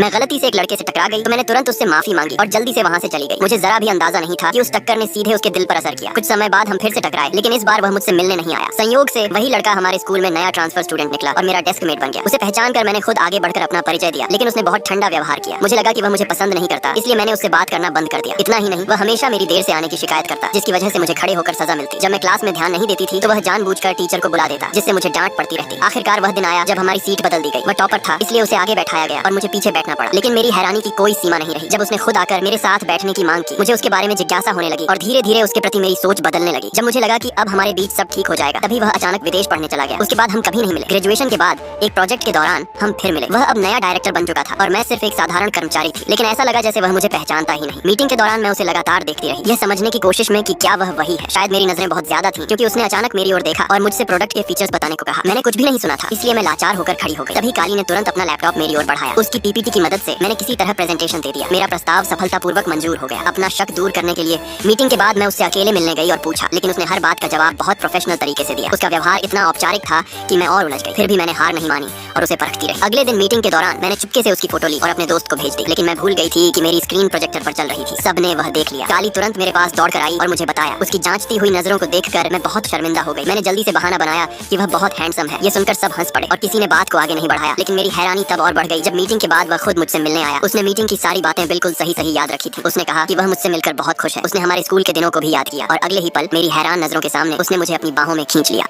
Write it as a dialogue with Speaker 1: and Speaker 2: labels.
Speaker 1: मैं गलती से एक लड़के से टकरा गई तो मैंने तुरंत उससे माफी मांगी और जल्दी से वहाँ से चली गई। मुझे जरा भी अंदाजा नहीं था कि उस टक्कर ने सीधे उसके दिल पर असर किया। कुछ समय बाद हम फिर से टकराए, लेकिन इस बार वह मुझसे मिलने नहीं आया। संयोग से वही लड़का हमारे स्कूल में नया ट्रांसफर स्टूडेंट निकला और मेरा डेस्क मेट बन गया। उसे पहचान कर मैंने खुद आगे बढ़कर अपना परिचय दिया, लेकिन उसने बहुत ठंडा व्यवहार किया। मुझे लगा कि वह मुझे पसंद नहीं करता, इसलिए मैंने उससे बात करना बंद कर दिया। इतना ही नहीं, वह हमेशा मेरी देर से आने की शिकायत करता, जिसकी वजह से मुझे खड़े होकर सजा मिलती। जब मैं क्लास में ध्यान नहीं देती थी तो वह जानबूझकर टीचर को बुला देता, जिससे मुझे डांट पड़ती रहती। आखिरकार वह दिन आया जब हमारी सीट बदल दी गई। वह टॉपर था, इसलिए उसे आगे बैठाया गया और मुझे पीछे बैठना पड़ा। लेकिन मेरी हैरानी की कोई सीमा नहीं रही जब उसने खुद आकर मेरे साथ बैठने की मांग की। मुझे उसके बारे में जिज्ञासा होने लगी और धीरे धीरे उसके प्रति मेरी सोच बदलने लगी। जब मुझे लगा कि अब हमारे बीच सब ठीक हो जाएगा, तभी वह अचानक विदेश पढ़ने चला गया। उसके बाद हम कभी नहीं मिले। ग्रेजुएशन के बाद एक प्रोजेक्ट के दौरान हम फिर मिले। वह अब नया डायरेक्टर बन चुका था और मैं सिर्फ एक साधारण कर्मचारी थी, लेकिन ऐसा लगा जैसे वह मुझे पहचानता ही नहीं। मीटिंग के दौरान मैं उसे लगातार देखती रही, यह समझने की कोशिश में कि क्या वह वही है। शायद मेरी नजरें बहुत ज्यादा थी, क्योंकि उसने अचानक मेरी ओर देखा और मुझसे प्रोडक्ट के फीचर्स बताने को कहा। मैंने कुछ भी नहीं सुना था, इसलिए मैं लाचार होकर खड़ी हो गई। तभी काली ने तुरंत अपना लैपटॉप मेरी ओर बढ़ाया। उसकी पीपीटी की मदद से मैंने किसी तरह प्रेजेंटेशन दे दिया। मेरा प्रस्ताव सफलतापूर्वक मंजूर हो गया। अपना शक दूर करने के लिए मीटिंग के बाद मैं उससे अकेले मिलने गई और पूछा, लेकिन उसने हर बात का जवाब बहुत प्रोफेशनल तरीके से दिया। उसका व्यवहार इतना औपचारिक था कि मैं और उलझ गई। फिर भी मैंने हार नहीं मानी और उसे परखती रही। अगले दिन मीटिंग के दौरान मैंने चुपके से उसकी फोटो ली और अपने दोस्त को भेज दी, लेकिन मैं भूल गई थी कि मेरी स्क्रीन प्रोजेक्टर पर चल रही थी। सबने वह देख लिया। काली तुरंत मेरे पास दौड़कर आई और मुझे बताया। उसकी जांचती हुई नजरों को देखकर मैं बहुत शर्मिंदा हो गई। मैंने जल्दी से बहाना बनाया कि वह बहुत हैंडसम है। ये सुनकर सब हंस पड़े और किसी ने बात को आगे नहीं बढ़ाया। लेकिन मेरी हैरानी तब और बढ़ गई जब मीटिंग के बाद वह खुद मुझसे मिलने आया। उसने मीटिंग की सारी बातें बिल्कुल सही सही याद रखी थी। उसने कहा कि वह मुझसे मिलकर बहुत खुश है। उसने हमारे स्कूल के दिनों को भी याद किया और अगले ही पल मेरी हैरान नजरों के सामने उसने मुझे अपनी बाहों में खींच लिया।